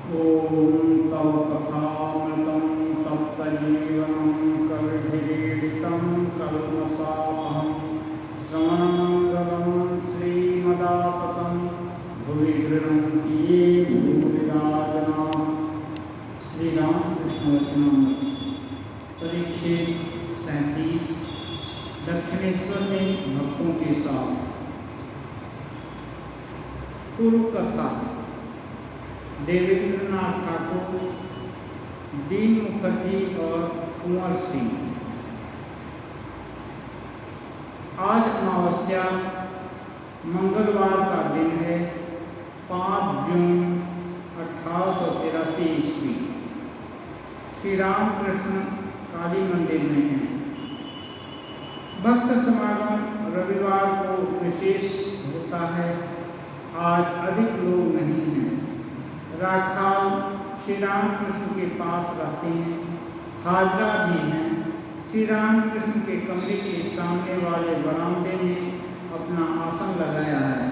ॐ तव कथामृतं तप्तजीवनं कविभिरीडितं कल्मषापहं श्रवणमङ्गलं श्रीमदाततं भुवि गृह्णन्ति ये भूरिदा जनाः। श्री रामकृष्ण वचनामृत परिच्छेद 37 दक्षिणेश्वर में भक्तों के साथ। पूर्व कथा देवेंद्रनाथ ठाकुर, दीन मुखर्जी और कुंवर सिंह। आज अमावस्या मंगलवार का दिन है, 5 जून 1883 ईस्वी। श्री रामकृष्ण काली मंदिर में हैं। भक्त समागम रविवार को विशेष होता है। आज अधिक लोग नहीं हैं। राखाल श्री रामकृष्ण के पास रहते हैं। हाजरा भी हैं। श्री रामकृष्ण के कमरे के सामने वाले बरामदे में अपना आसन लगाया है।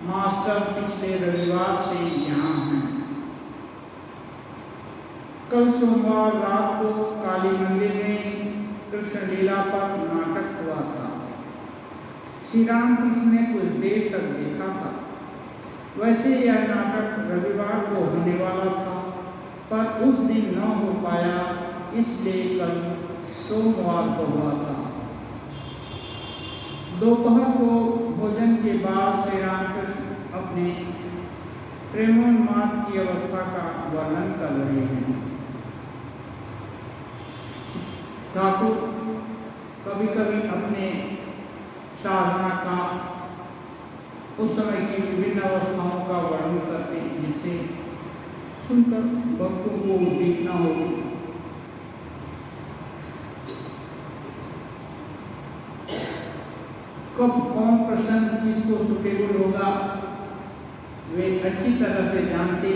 मास्टर पिछले रविवार से यहाँ हैं। कल सोमवार रात को काली मंदिर में कृष्ण लीला पर नाटक हुआ था। श्री रामकृष्ण ने कुछ देर तक देखा था। वैसे यह नाटक रविवार को होने वाला था, पर उस दिन न हो पाया, इसलिए कल सोमवार को हुआ था। दोपहर को भोजन के बाद श्री रामकृष्ण अपने प्रेमोन्माद की अवस्था का वर्णन कर रहे हैं। ठाकुर कभी कभी अपने साधना का, उस समय की विभिन्न अवस्थाओं का वर्णन करते, जिससे सुनकर भक्तों को देखना हो। कब कौन प्रसंग किसको सुटेबल होगा वे अच्छी तरह से जानते।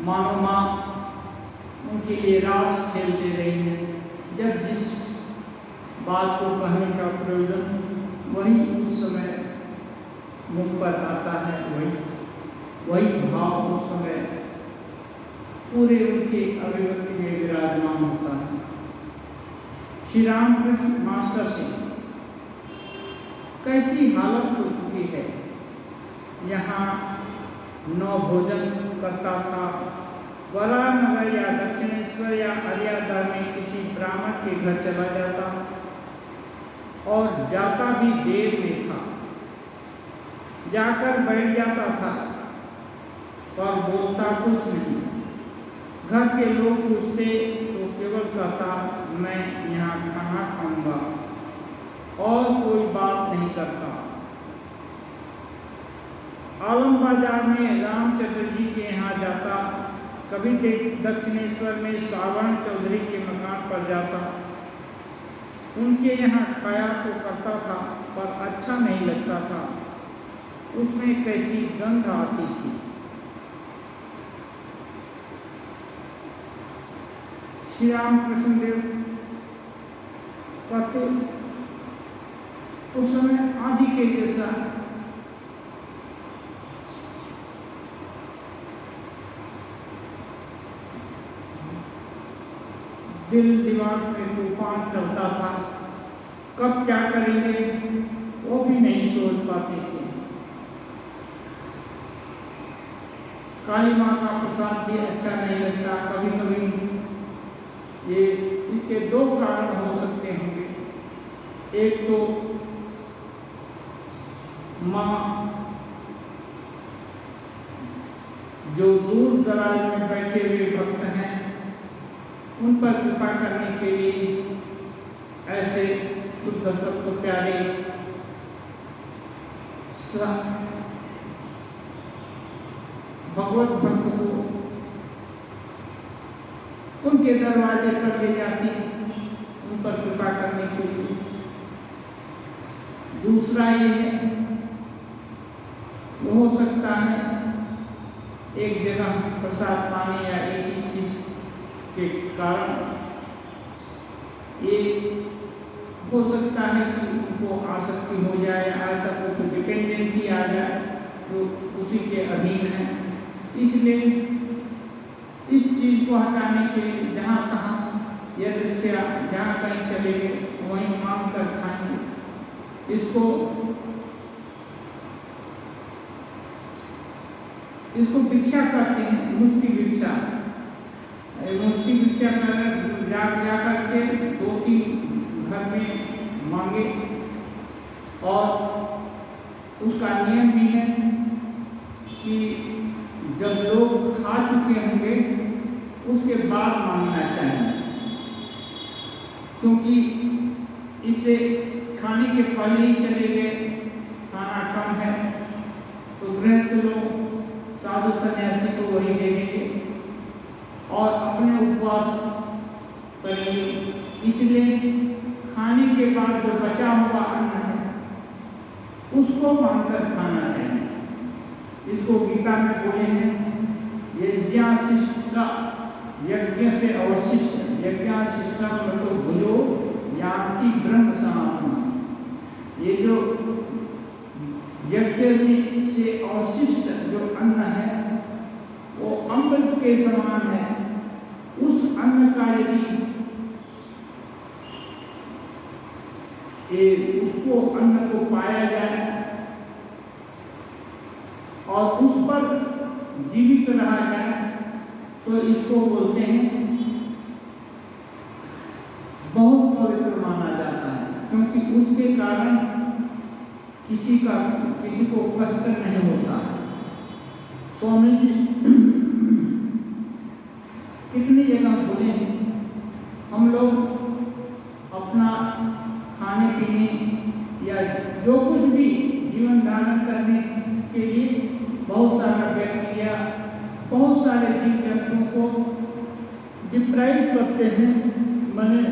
मानो माँ उनके लिए रास खेलते रही है। जब जिस बात को कहने का प्रयोजन वही उस समय मुख पर आता है, वही भाव उस समय पूरे उनके अभिव्यक्ति में विराजमान होता है। श्री रामकृष्ण मास्टर से कैसी हालत हो चुकी है। यहाँ नौ भोजन करता था। वरानगर या दक्षिणेश्वर या अरियादा में किसी ब्राह्मण के घर चला जाता और जाता भी देर में था। जाकर बैठ जाता था पर बोलता कुछ नहीं। घर के लोग पूछते तो केवल कहता, मैं यहाँ खाना खाऊंगा, और कोई बात नहीं करता। आलम बाजार में रामचंद्र जी के यहाँ जाता। कभी दक्षिणेश्वर में सावण चौधरी के मकान पर जाता। उनके यहाँ खाया तो करता था, पर अच्छा नहीं लगता था। उसमें कैसी गंध आती थी। श्री रामकृष्ण देव कहते, उस समय आदि के जैसा दिल दिमाग में तूफान चलता था। कब क्या करेंगे वो भी नहीं सोच पाते थे। काली माँ का प्रसाद भी अच्छा नहीं लगता। कभी कभी ये इसके 2 कारण हो सकते होंगे। एक तो माँ जो दूर दराज में बैठे हुए भक्त हैं, उन पर कृपा करने के लिए ऐसे शुद्ध सत्व प्यारे भगवत भक्त को उनके दरवाजे पर ले जाती, उन पर कृपा करने के लिए। दूसरा ये है, वो हो सकता है एक जगह प्रसाद पाने या एक ही चीज के कारण ये हो सकता है कि उनको आसक्ति हो जाए, ऐसा कुछ डिपेंडेंसी आ जाए जो उसी के अधीन है। इसलिए को हटाने के लिए जहाँ तहाँ यदृच्छा जहाँ कहीं चले गए वहीं मांग कर खाएंगे। इसको भिक्षा करते हैं, मुष्टि भिक्षा। मुष्टि भिक्षा कर जा करके 2-3 घर में मांगे। और उसका नियम भी है कि जब लोग खा चुके होंगे उसके बाद मांगना चाहिए, क्योंकि इससे खाने के पहले ही चले गए, खाना कम है, तो गृहस्थ लोग साधु सन्यासी को वही दे देंगे और अपने उपवास करेंगे। इसलिए खाने के बाद जो बचा हुआ अन्न है उसको मांगकर खाना चाहिए। इसको गीता में बोले हैं यज्ञाशिष्ट, यज्ञ से अवशिष्ट, यज्ञाशिष्ट मतलब भुजो यान्ति ब्रह्म सनातन। ये जो यज्ञ में से अवशिष्ट जो अन्न है वो अमृत के समान है। उस अन्न का यदि उसको अन्न को पाया जाए और उस पर जीवित रहा जाए तो इसको बोलते हैं बहुत पवित्र माना जाता है, क्योंकि उसके कारण किसी को कष्ट नहीं होता। स्वामी जी कितनी जगह बोले हैं, हम लोग अपना खाने पीने या जो कुछ भी जीवन धारण करने के लिए बहुत सारा बैक्टीरिया, बहुत सारे जीव जंतुओं को डिप्राइव करते हैं, माने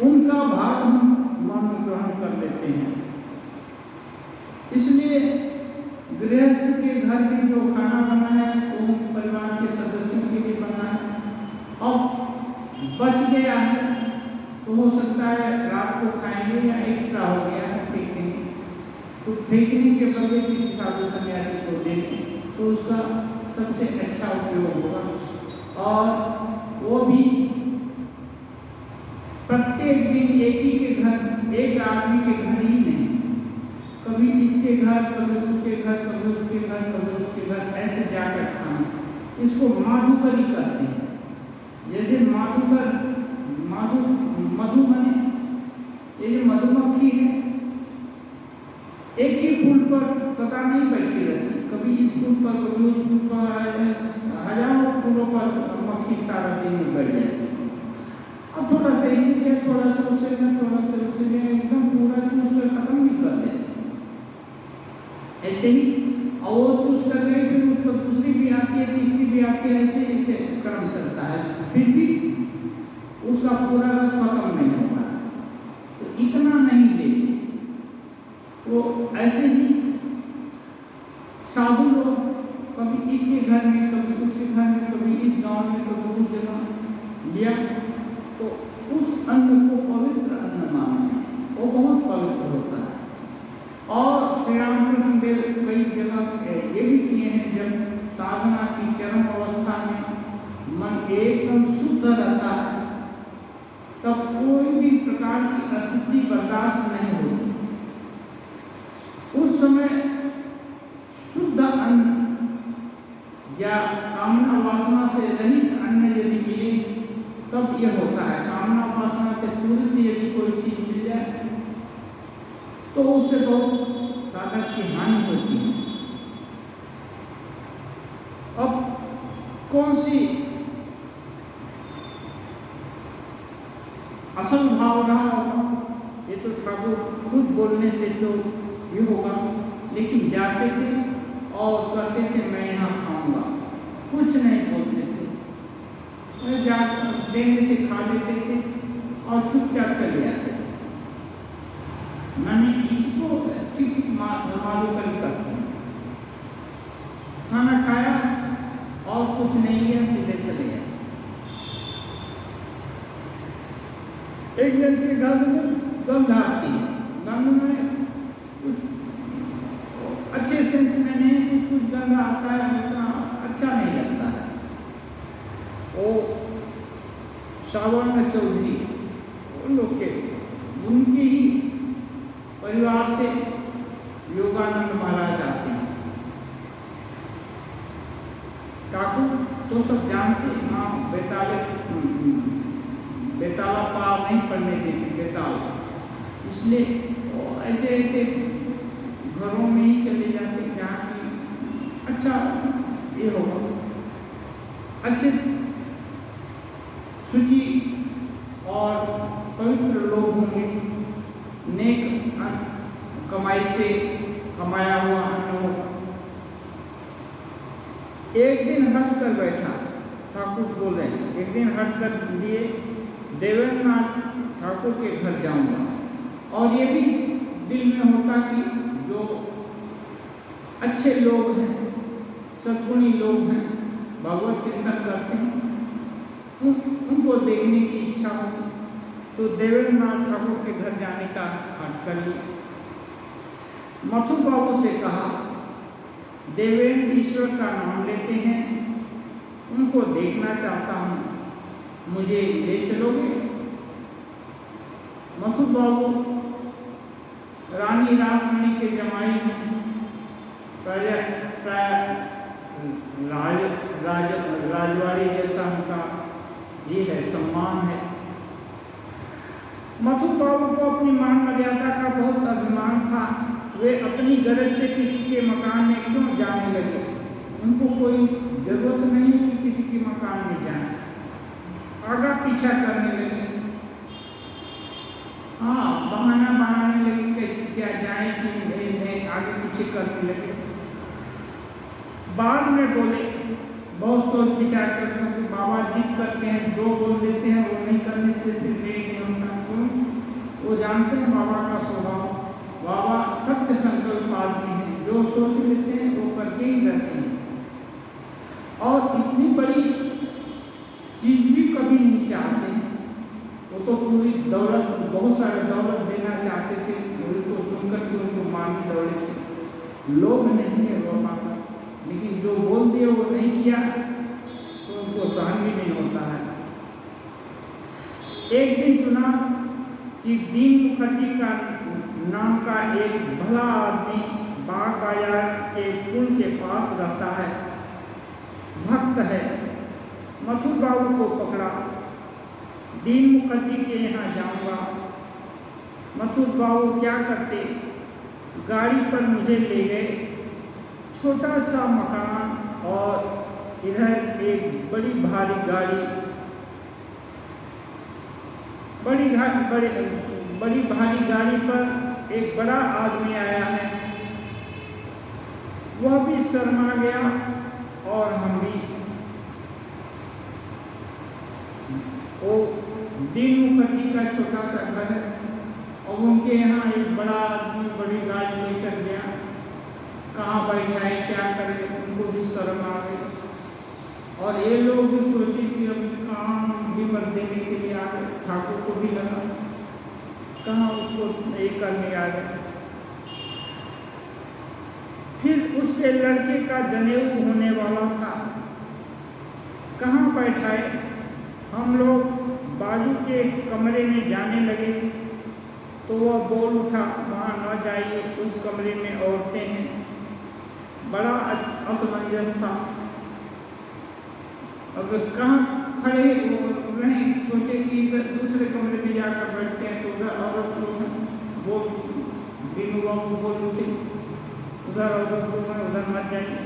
उनका भाग हम मान ग्रहण कर लेते हैं। इसलिए गृहस्थ के घर में जो खाना बना है वो परिवार के सदस्यों के लिए बना है। अब बच गया है तो हो सकता है रात को खाएंगे या एक्स्ट्रा हो गया है फेंक देंगे, तो फेंकने के बदले किसी साधु सन्यासी को देंगे तो उसका सबसे अच्छा उपयोग होगा। और वो भी प्रत्येक दिन एक ही के घर, एक आदमी के घर ही नहीं, कभी इसके घर, कभी उसके घर, कभी उसके घर, कभी उसके घर, ऐसे जाकर खाना। इसको माधुकरी कहते हैं। जैसे माधुकर, मधु माने ये जो मधुमक्खी है एक ही फूल पर सदा नहीं बैठी रहती, कभी इस फूल पर, कभी उस फूल पर, हजारों फूलों पर मक्खी सारा दिन में बैठ जाती है। अब थोड़ा सा इसी लिया, थोड़ा सा उसे लिया, थोड़ा सा उसे लिया, एकदम पूरा चूस कर खत्म नहीं कर देते। ऐसे ही और वो चूस कर गए, फिर उस पर दूसरी भी आती है, तीसरी भी आती है, ऐसे ऐसे क्रम चलता है, फिर भी उसका पूरा रस खत्म नहीं होता। तो इतना नहीं लेते। तो ऐसे ही साधु लोग कभी इसके घर में, कभी उसके घर में, कभी इस गांव में, कभी उस जगह लिया, तो उस अन्न को पवित्र अन्न मानते हैं, वो बहुत पवित्र होता है। और श्री रामकृष्ण देव कई जगह ये भी किए हैं, जब साधना की चरम अवस्था में मन एकदम शुद्ध रहता है तब कोई भी प्रकार की अशुद्धि बर्दाश्त नहीं होती। उस समय शुद्ध अन्न या कामना वासना से रहित अन्न यदि मिले तब यह होता है। कामना वासना से पूरित यदि कोई चीज मिल जाए तो उससे बहुत साधक की हानि होती है। अब कौन सी असल भाव रहा होगा ये तो ठाकुर खुद बोलने से तो ये होगा, लेकिन जाते थे और करते थे मैं यहाँ खाऊंगा, कुछ नहीं बोलते थे, जा देने से खा लेते थे और चुपचाप चले जाते थे। मैंने इसको ठीक मालूकरी करते हैं, खाना खाया और कुछ नहीं लिया, सीधे चले गए। एक जन के घर में गंध आती है, गंध में कुछ अच्छे सेंस में नहीं, कुछ गंध आता है, उतना अच्छा नहीं लगता है। वो सावर्ण चौधरी, वो लोग के उनके ही परिवार से योगानंद महाराज आते हैं। ठाकुर तो सब जानते, माँ बेताला पार नहीं पढ़ने देती, बेताल, इसलिए ऐसे ऐसे घरों में ही चले जाते जहाँ की अच्छा ये होगा, अच्छे शुचि और पवित्र लोग होंगे, नेक कमाई से कमाया हुआ अन्न होगा। एक दिन हट कर बैठा, ठाकुर बोल रहे हैं, एक दिन हट कर दिए देवेंद्रनाथ ठाकुर के घर जाऊंगा, और ये भी दिल में होता कि जो अच्छे लोग हैं, सद्गुणी लोग हैं, भगवत चिंतन करते हैं, उनको देखने की इच्छा होती, तो देवेंद्रनाथ ठाकुर के घर जाने का हट कर लिया। मथुर बाबू से कहा, देवेंद्र ईश्वर का नाम लेते हैं, उनको देखना चाहता हूँ, मुझे ले चलोगे? मथुर बाबू रानी रासमणी के जमाई हैं, राजवाड़ी जैसा उनका ये है, सम्मान है। मथुर बाबू को अपनी मान मर्यादा का बहुत अभिमान था, वे अपनी गरज से किसी के मकान में क्यों जाने लगे? उनको कोई जरूरत नहीं कि किसी के मकान में जाए, आगा पीछा करने लगे, हाँ बहाना बनाने लगे कि क्या जाए कि नहीं, आगे पीछे करने लगे। बाद में बोले, बहुत सोच विचार करते हैं कि बाबा जिद करते हैं, दो बोल देते हैं, वो नहीं करने से फिर नहीं होता, क्यों? वो जानते हैं बाबा का स्वभाव, बाबा सत्य संकल्प आदमी है, जो सोच लेते हैं वो करके ही रहते हैं, और इतनी बड़ी चीज भी कभी नहीं चाहते हैं। वो तो पूरी दौलत, बहुत सारे दौलत देना चाहते थे, उसको सुनकर के उनको मारने दौड़े थे। लोग नहीं है बाबा का, लेकिन जो बोल दिए वो नहीं किया तो उनको सहन भी नहीं होता है। एक दिन सुना कि दीन मुखर्जी का नाम का एक भला आदमी बाग बाजार के पुल के पास रहता है, भक्त है। मथुर बाबू को पकड़ा, दीन मुखर्जी के यहाँ जाऊंगा। मथुर बाबू क्या करते, गाड़ी पर मुझे ले गए, छोटा सा मकान और इधर एक बड़ी भारी गाड़ी, बड़ी भारी गाड़ी पर एक बड़ा आदमी आया है, वह भी शर्मा गया और हम भी। वो दीन मुखर्जी का छोटा सा घर है और उनके यहाँ एक बड़ा आदमी बड़ी गाड़ी लेकर गया, कहाँ बैठाए क्या करे, उनको भी शर्म आ गई। और ये लोग भी सोचे कि अभी काम भी मत देने के लिए आ गए, ठाकुर को भी लगा कहाँ उसको ये करने आ गए। फिर उसके लड़के का जनेऊ होने वाला था, कहाँ बैठाए, हम लोग बाजू के कमरे में जाने लगे तो वह बोल उठा, वहाँ न जाइए, उस कमरे में औरतें हैं। बड़ा असमंजस था, अब कहाँ खड़े रहे, सोचे कि इधर दूसरे कमरे में जाकर बैठते हैं तो उधर औरत लोग बोल, बिनु बाबू बोल उठे, उधर औरत लोग हैं, उधर मत जाइए,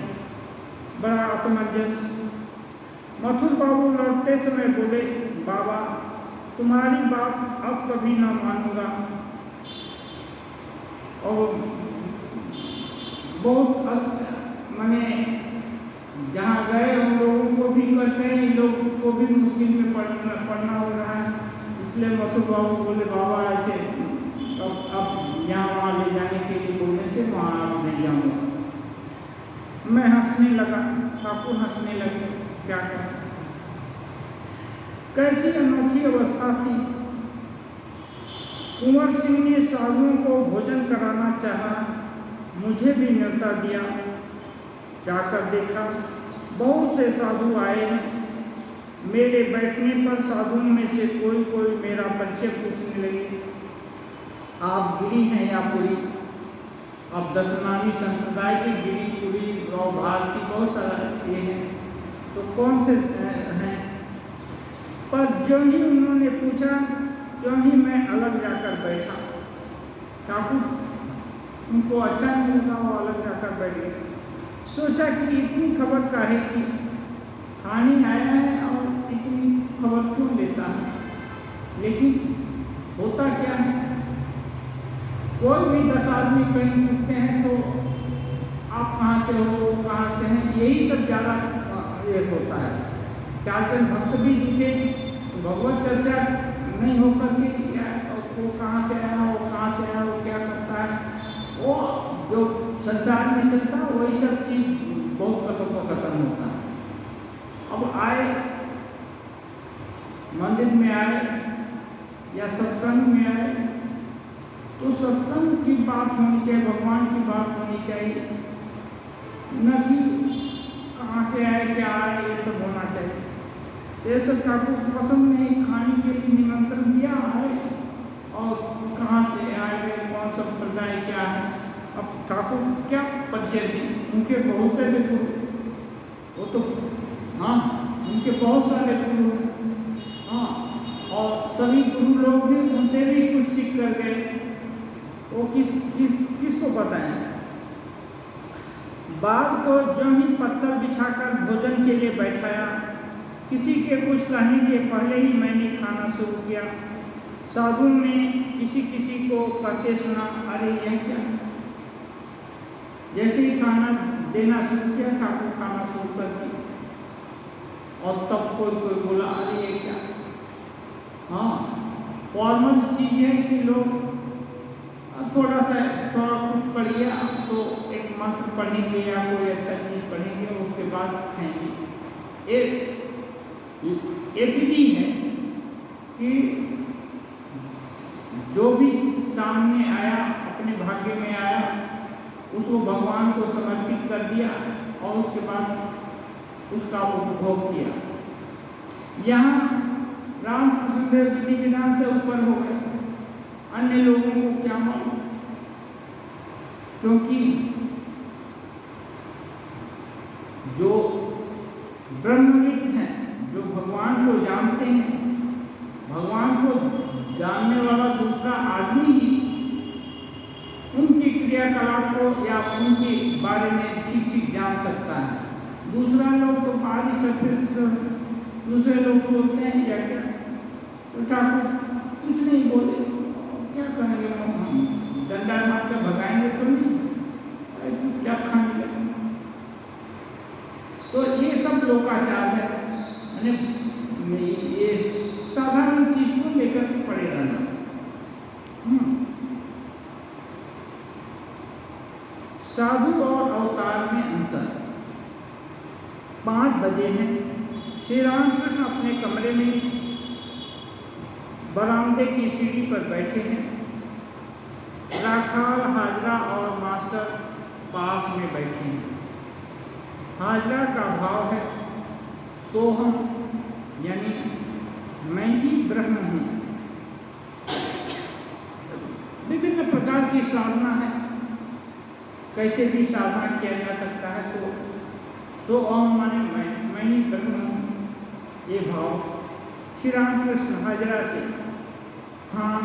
बड़ा असमंजस। मथुर बाबू लौटते समय बोले, बाबा तुम्हारी बात अब कभी ना मानूंगा, और बहुत माने जहाँ गए उन लोगों को भी कष्ट है, इन लोगों को भी मुश्किल में पढ़ना हो रहा है, इसलिए मथुर बाबू बोले, बाबा ऐसे अब यहाँ वहाँ ले जाने के लिए बोलने से वहाँ आप नहीं जाऊँगा। मैं हंसने लगा, ठाकुर हंसने लगे, क्या करें, कैसी अनोखी अवस्था थी। कुंवर सिंह ने साधुओं को भोजन कराना चाहा, मुझे भी न्योता दिया, जाकर देखा बहुत से साधु आए, मेरे बैठने पर साधुओं में से कोई कोई मेरा परिचय पूछने लगे, आप गिरी हैं या पुरी? अब दशनामी संप्रदाय के गिरी, पुरी, गौ, भारती बहुत सारा ये है, तो कौन से हैं? पर जो ही उन्होंने पूछा, जो ही मैं अलग जाकर बैठा। ठाकुर उनको अच्छा नहीं लगा, वो अलग जाकर बैठ गए। सोचा कि इतनी खबर का है कि खाने आया है और इतनी खबर क्यों लेता है। लेकिन होता क्या है, कोई भी 10 आदमी कहीं पूछते हैं तो आप कहाँ से हो, कहाँ से हैं, यही सब ज़्यादा ये होता है। 4 जन भक्त भी जुटे तो भगवत चर्चा नहीं होकर के वो कहाँ से आया, वो कहाँ से आया, वो क्या करता है, वो जो संसार में चलता है वही सब चीज़ बहुत कतों को खत्म होता है। अब आए, मंदिर में आए या सत्संग में आए तो सत्संग की बात होनी चाहिए, भगवान की बात होनी चाहिए, न कि कहाँ से आए, क्या आए, ये सब होना चाहिए। ये सब ठाकुर पसंद नहीं, खाने के लिए निमंत्रण दिया आए और कहाँ से आए गए, कौन सा संप्रदाय क्या है। अब ठाकुर क्या परिचय दी, उनके बहुत सारे गुरु, वो तो हाँ उनके बहुत सारे गुरु हाँ, और सभी गुरु लोग भी उनसे भी कुछ सीख कर गए। वो किसको पता है। बाद को जो ही पत्थर बिछाकर भोजन के लिए बैठाया, किसी के कुछ कहने के पहले ही मैंने खाना शुरू किया। साधु ने किसी किसी को कहते सुना, अरे यह क्या। जैसे ही खाना देना शुरू किया, ठाकुर खाना शुरू कर दिया और तब कोई बोला, अरे ये क्या। हाँ, फॉर्मल चीज़ है कि लोग थोड़ा कुछ पढ़िए तो एक मंत्र पढ़ेंगे या कोई अच्छा चीज़ पढ़ेंगे, उसके बाद खाएंगे। एक विधि है कि जो भी सामने आया, अपने भाग्य में आया, उसको भगवान को समर्पित कर दिया और उसके बाद उसका उपभोग किया। यहाँ रामकृष्ण देव विधि विधान से ऊपर हो गए, अन्य लोगों को क्या मालूम, क्योंकि जो ब्रह्मविद हैं, जो भगवान को जानते हैं, भगवान को जानने वाला दूसरा आदमी ही उनकी क्रियाकलाप को या उनके बारे में ठीक ठीक जान सकता है। दूसरा लोग तो बाहरी सरफेस, दूसरे लोग बोलते हैं या क्या, तो ठाकुर कुछ नहीं बोले, क्या करेंगे, हम डंडा मार कर भगाएंगे तो नहीं, क्या खाने लगे। तो ये सब लोकाचार है, ये साधारण चीज को लेकर के पड़े रहना। साधु और अवतार में अंतर। 5 बजे हैं, श्री रामकृष्ण अपने कमरे में बरामदे की सीढ़ी पर बैठे हैं। राखाल, हाजरा और मास्टर पास में बैठे हैं। हाजरा का भाव है सोहम, यानी मैं ही ब्रह्म हूँ। विभिन्न प्रकार की साधना है, कैसे भी साधना किया जा सकता है। तो सोहम माने मैं ही ब्रह्म हूँ, ये भाव श्री रामकृष्ण हाजरा से। हाँ,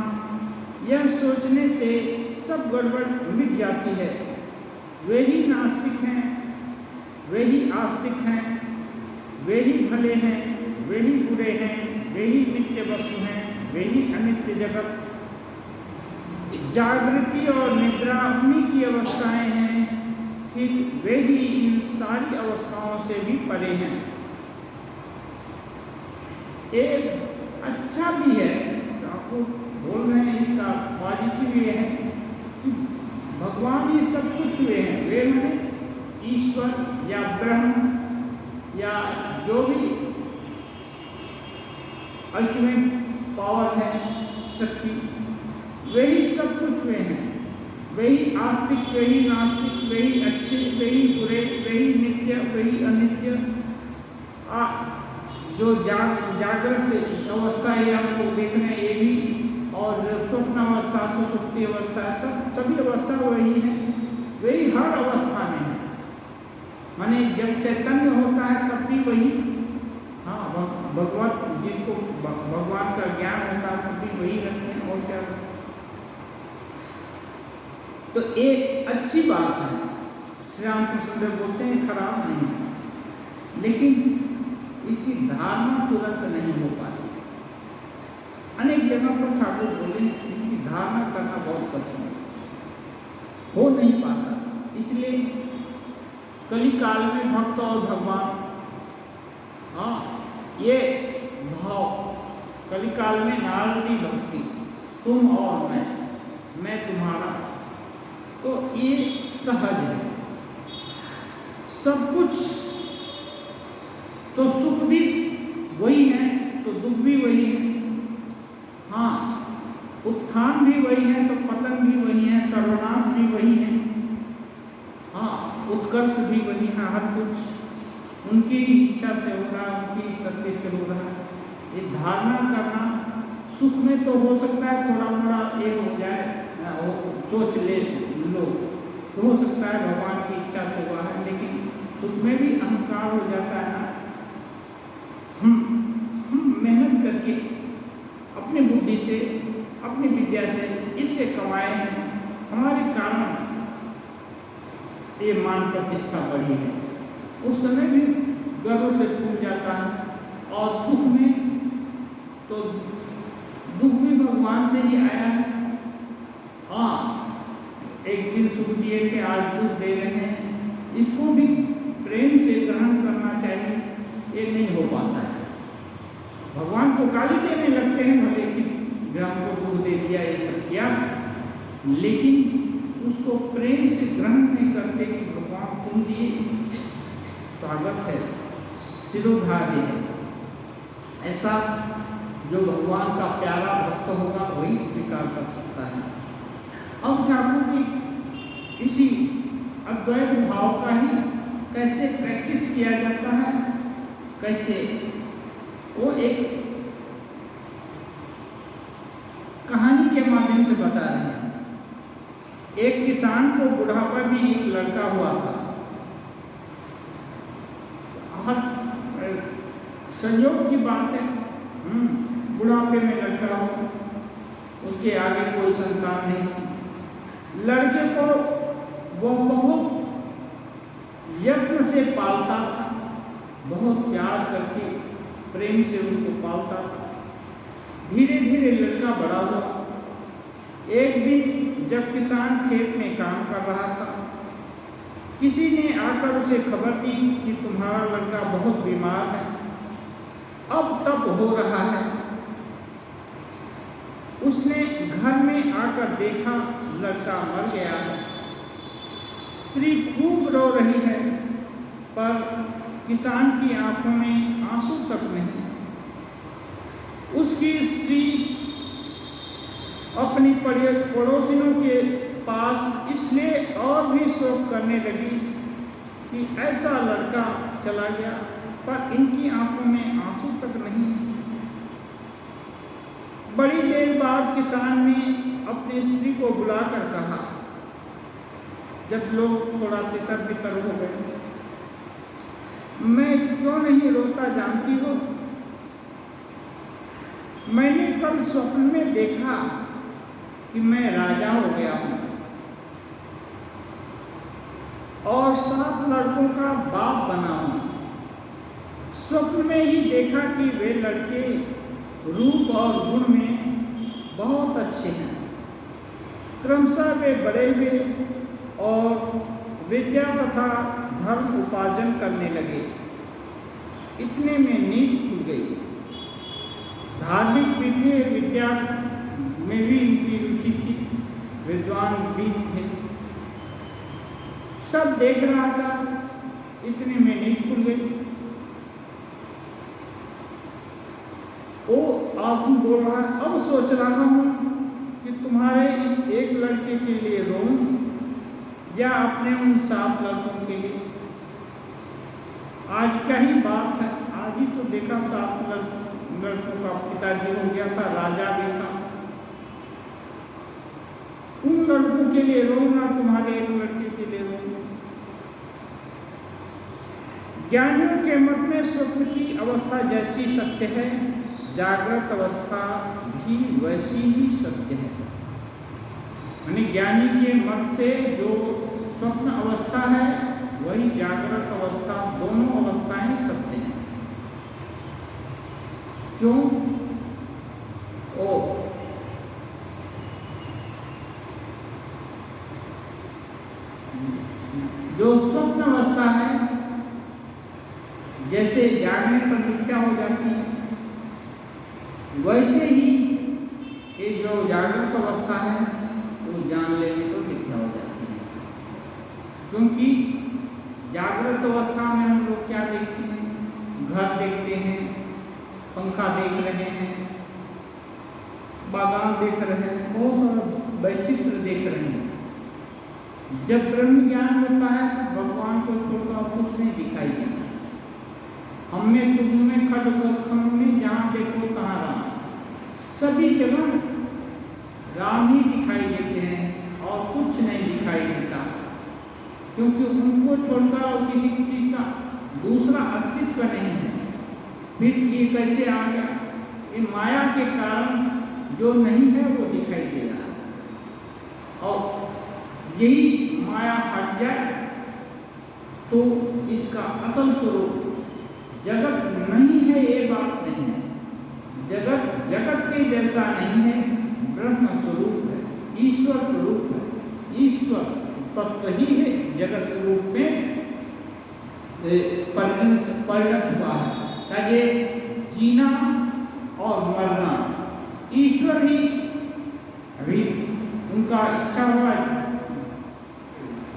यह सोचने से सब गड़बड़ मिट जाती है। वे ही नास्तिक हैं, वे ही आस्तिक हैं, वे ही भले हैं, वे ही बुरे हैं, वे ही नित्य वस्तु हैं, वे ही अनित्य जगत। जागृति और निद्रा उन्हीं की अवस्थाएं हैं, फिर वे ही इन सारी अवस्थाओं से भी परे हैं। एक अच्छा भी है, आपको बोल रहे हैं, इसका पॉजिटिव ये है कि भगवान ही सब कुछ हुए हैं। वे में ईश्वर या ब्रह्म या जो भी अल्टीमेट पावर है, शक्ति, वे ही सब कुछ हुए हैं। वे ही आस्तिक, वे ही नास्तिक, वे ही अच्छे, वे ही बुरे, वे ही नित्य, वे ही अनित्य। जो जागृत अवस्था है हम लोग देख रहे हैं ये भी, और स्वप्न अवस्था, सुषुप्ति अवस्था, सभी अवस्था वही है, वही हर अवस्था में है। माने जब चैतन्य होता है तब भी वही, हाँ भगवत जिसको भगवान का ज्ञान होता है तब भी वही रहते हैं, और क्या। तो एक अच्छी बात है, श्री रामकृष्ण देव बोलते हैं खराब नहीं है, लेकिन इसकी धारणा तुरंत नहीं हो पाती। अनेक जगह पर ठाकुर बोले इसकी धारणा करना बहुत कठिन है, हो नहीं पाता। इसलिए कली काल में भक्त और भगवान, हाँ ये भाव कली काल में नारदी भक्ति, तुम और मैं तुम्हारा, तो ये सहज है। सब कुछ तो सुख भी वही है तो दुख भी वही है, हाँ उत्थान भी वही है तो पतन भी वही है, सर्वनाश भी वही है, हाँ उत्कर्ष भी वही है। हर कुछ उनकी इच्छा से हो रहा है, उनकी शक्ति से हो रहा है। ये धारणा करना, सुख में तो हो सकता है थोड़ा मोड़ा एक हो जाए, सोच ले लो तो हो सकता है भगवान की इच्छा से हुआ है, लेकिन सुख में भी अहंकार हो जाता है ना। हम मेहनत करके अपनी बुद्धि से, अपनी विद्या से इससे कमाए हैं, हमारे कारण ये मान प्रतिष्ठा बढ़ी है, उस समय भी गर्व से फूल जाता है। और दुख में तो दुख भी भगवान से ही आया है, हाँ एक दिन सुख दिए थे आज दुख दे रहे हैं, इसको भी प्रेम से ग्रहण करना चाहिए, ये नहीं हो पाता है। भगवान को गाली देने लगते हैं भले कि हमको दुख दे दिया, ये सब किया, लेकिन उसको प्रेम से ग्रहण नहीं करते कि भगवान तुम दिए, स्वागत है, सिरोधार्य है। ऐसा जो भगवान का प्यारा भक्त होगा वही स्वीकार कर सकता है। अब ठाकुर की इसी अद्वैत भाव का ही कैसे प्रैक्टिस किया जाता है, कैसे, वो एक कहानी के माध्यम से बता रहे हैं। एक किसान को बुढ़ापा में एक लड़का हुआ था। हर संयोग की बात है, बुढ़ापे में लड़का हो, उसके आगे कोई संतान नहीं थी। लड़के को वो बहुत यत्न से पालता था, बहुत प्यार करके प्रेम से उसको पालता था। धीरे धीरे लड़का बड़ा हुआ। एक दिन जब किसान खेत में काम कर रहा था, किसी ने आकर उसे खबर दी कि तुम्हारा लड़का बहुत बीमार है, अब तप हो रहा है। उसने घर में आकर देखा लड़का मर गया है। स्त्री खूब रो रही है, पर किसान की आंखों में आंसू तक नहीं। उसकी स्त्री अपनी पड़ोसियों के पास इसलिए और भी शोक करने लगी कि ऐसा लड़का चला गया, पर इनकी आंखों में आंसू तक नहीं। बड़ी देर बाद किसान ने अपनी स्त्री को बुलाकर कहा, जब लोग थोड़ा तितर बितर हो गए, मैं क्यों नहीं रोता जानती हो? मैंने कल स्वप्न में देखा कि मैं राजा हो गया हूं और 7 लड़कों का बाप बना हूं। स्वप्न में ही देखा कि वे लड़के रूप और गुण में बहुत अच्छे हैं। क्रमशः वे बड़े हुए और विद्या तथा धर्म उपार्जन करने लगे। इतने में नींद खुल गई। धार्मिक भी थे, विद्या में भी इनकी रुचि थी, विद्वान भी थे। सब देख रहा था, इतने में नींद खुल गई। वो आप बोल रहा है, अब सोच रहा हूँ कि तुम्हारे इस एक लड़के के लिए रोऊं या अपने उन 7 लड़कों के लिए। आज क्या ही बात है, आज ही तो देखा 7 लड़कों का पिताजी हो गया था, राजा भी था। उन लड़कों के लिए रो ना, तुम्हारे एक लड़के के लिए रो। ज्ञानियों के मत में स्वप्न की अवस्था जैसी सत्य है, जागृत अवस्था भी वैसी ही सत्य है। यानी ज्ञानी के मत से जो स्वप्न अवस्था है वही जागृत अवस्था, दोनों अवस्थाएं सत्य हैं। क्यों? जो स्वप्न अवस्था है जैसे जागने पर मिथ्या हो जाती है, वैसे ही ये जो जागृत अवस्था है वो जान लेने पर मिथ्या हो जाती है। क्योंकि जागृत अवस्था में हम लोग क्या देखते हैं? घर देखते हैं, पंखा देख रहे हैं, बागान देख रहे हैं, बहुत सारा वैचित्र देख रहे हैं। जब ब्रह्म ज्ञान होता है तो भगवान को छोड़कर कुछ नहीं दिखाई देता। हम में तुम में खड खंड में जहाँ देखो तहाँ राम, सभी जगह राम ही दिखाई देते हैं और कुछ नहीं दिखाई देता। क्योंकि उनको छोड़कर और किसी चीज का दूसरा अस्तित्व नहीं है। फिर ये कैसे आ गया? ये माया के कारण जो नहीं है वो दिखाई दे रहा है। और यही माया हट जाए तो इसका असल स्वरूप जगत नहीं है, ये बात नहीं है। जगत जगत के जैसा नहीं है, ब्रह्म स्वरूप है, ईश्वर स्वरूप है। ईश्वर तत्व ही है, जगत रूप में परिणत हुआ है। ताकि जीना और मरना ईश्वर ही, अभी उनका इच्छा हुआ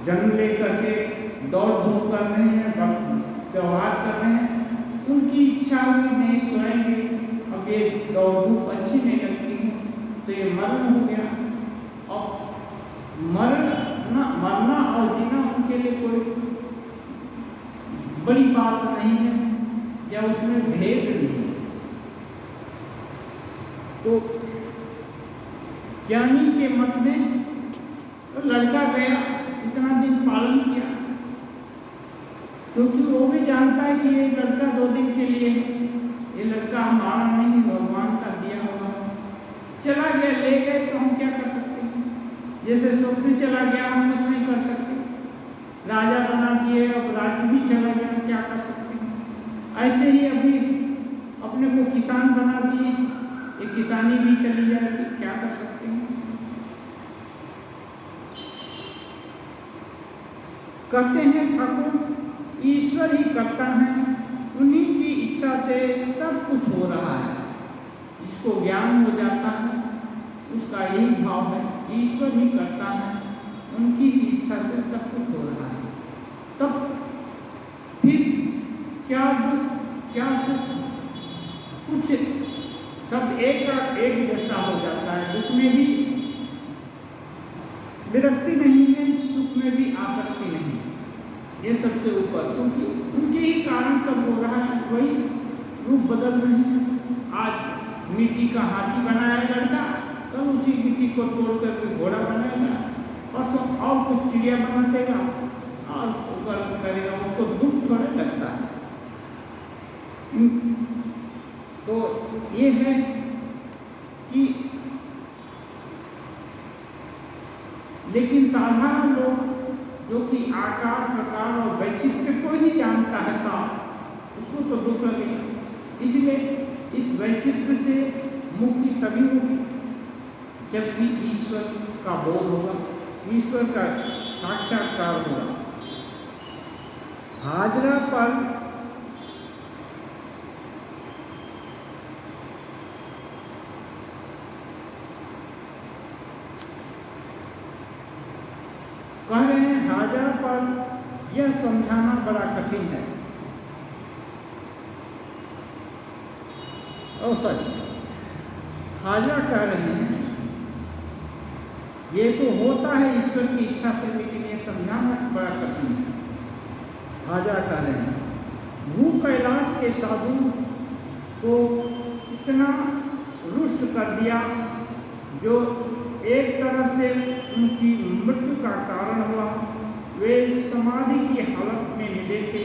जन्म लेकर के दौड़ धूप कर रहे हैं, व्यवहार कर रहे हैं, उनकी इच्छा हुई नहीं सोएंगे, अब ये दौड़ धूप अच्छी नहीं लगती है तो ये मरण हो गया। और मरना और जीना उनके लिए कोई बड़ी बात नहीं है या उसमें भेद नहीं है। तो ज्ञानी के मत में तो लड़का गया, इतना दिन पालन किया, क्योंकि वो भी जानता है कि ये लड़का 2 दिन के लिए है, ये लड़का हमारा नहीं, भगवान का दिया हुआ है। चला गया, ले गए तो हम क्या कर सकते हैं? जैसे स्वप्न चला गया, हम कुछ नहीं कर सकते। राजा बना दिए, अब राज्य भी चला गया, क्या कर सकते हैं? ऐसे ही अभी अपने को किसान बना दिए, ये किसानी भी चली जाएगी, क्या कर सकते हैं? कहते हैं ठाकुर ईश्वर ही करता है, उन्हीं की इच्छा से सब कुछ हो रहा है। जिसको ज्ञान हो जाता है उसका यही भाव है, ईश्वर ही करता है, उनकी ही इच्छा से सब कुछ हो रहा है। तब फिर क्या दुख क्या सुख, कुछ सब एक जैसा हो जाता है। दुख में भी विरक्ति नहीं है, सुख में भी आसक्ति नहीं है। ये सबसे ऊपर, क्योंकि उनके ही कारण सब हो रहा है, वही रूप बदल रहे हैं। आज मिट्टी का हाथी बनाया लड़का, कल उसी मिट्टी को तोड़ करके घोड़ा बनाएगा, और कुछ चिड़िया बना देगा और करेगा, उसको दुख थोड़ा लगता है। तो ये है कि लेकिन साधारण लोग जो कि आकार प्रकार और वैचित्र को ही जानता है साफ, उसको तो दुख लगेगा। इसलिए इस वैचित्र से मुक्ति तभी होगी जब भी ईश्वर का बोध होगा, ईश्वर का साक्षात्कार होगा। हाजरा पर कह रहे हैं, हाजरा पर यह समझाना बड़ा कठिन है। और सच हाजरा कह रहे हैं ये तो होता है ईश्वर की इच्छा से, लेकिन ये समझाना बड़ा कठिन है। हाजरा कह रहे हैं भू कैलाश के साधु को इतना रुष्ट कर दिया जो एक तरह से उनकी मृत्यु का कारण हुआ। वे समाधि की हालत में मिले थे।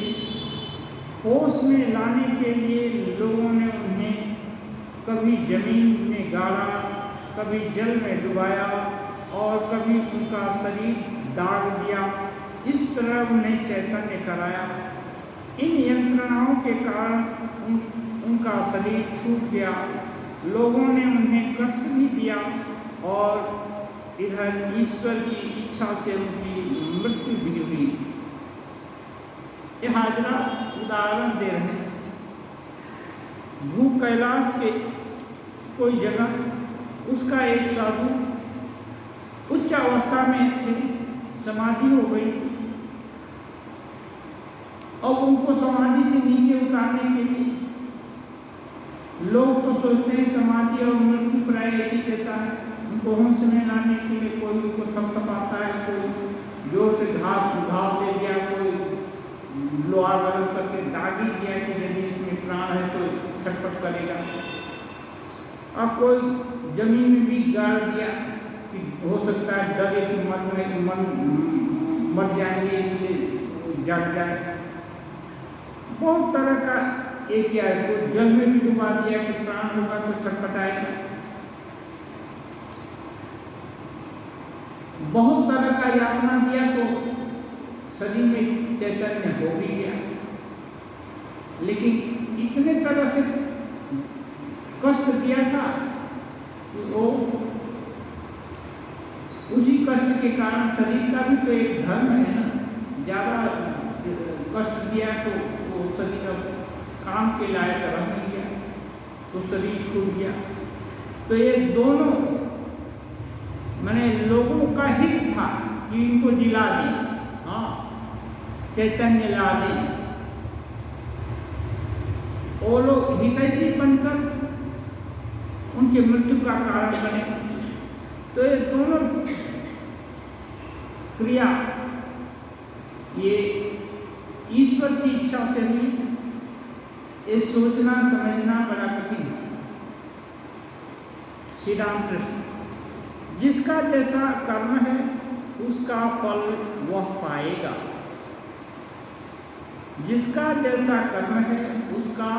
होश में लाने के लिए लोगों ने उन्हें कभी जमीन में गाड़ा, कभी जल में डुबाया और कभी उनका शरीर दाग दिया। इस तरह उन्हें चैतन्य कराया। इन यंत्रणाओं के कारण उनका शरीर छूट गया। लोगों ने उन्हें कष्ट भी दिया और इधर ईश्वर की इच्छा से उनकी मृत्यु भी हुई। ये हाजरा उदाहरण दे रहे हैं। भू कैलाश के कोई जगह, उसका एक साधु उच्च अवस्था में थे, समाधि हो गई थी। अब उनको समाधि से नीचे उतारने के लिए लोग तो सोचते हैं समाधि और मृत्यु प्राय एक ही जैसा है। उनको होश में लाने के लिए कोई उनको थपथपाता है, कोई जोर से घाव दे दिया, कोई लोहा गर्म करके दाग ही दिया कि यदि इसमें प्राण है तो छटपट करेगा। अब कोई जमीन में भी गाड़ दिया कि हो सकता है डरे कि मर जाएंगे इसलिए जग जाए। बहुत तरह का एक या कोई जल में भी डुबा दिया कि प्राण होगा तो छटपटाएगा। बहुत तरह का यातना दिया तो शरीर में चैतन्य हो भी गया। लेकिन इतने तरह से कष्ट दिया था कि वो उसी कष्ट के कारण शरीर का भी तो एक धर्म है ना। ज़्यादा कष्ट दिया तो वो शरीर अब काम के लायक रह नहीं गया, तो शरीर छूट गया। तो ये दोनों मैंने लोगों का हित था कि इनको जिला दें, हाँ, चैतन्य ला दें। वो लोग हितैषी बनकर उनके मृत्यु का कारण बने। तो ये दोनों क्रिया ये ईश्वर की इच्छा से हुई। ये सोचना समझना बड़ा कठिन है। श्री रामकृष्ण, जिसका जैसा कर्म है उसका फल वह पाएगा। जिसका जैसा कर्म है उसका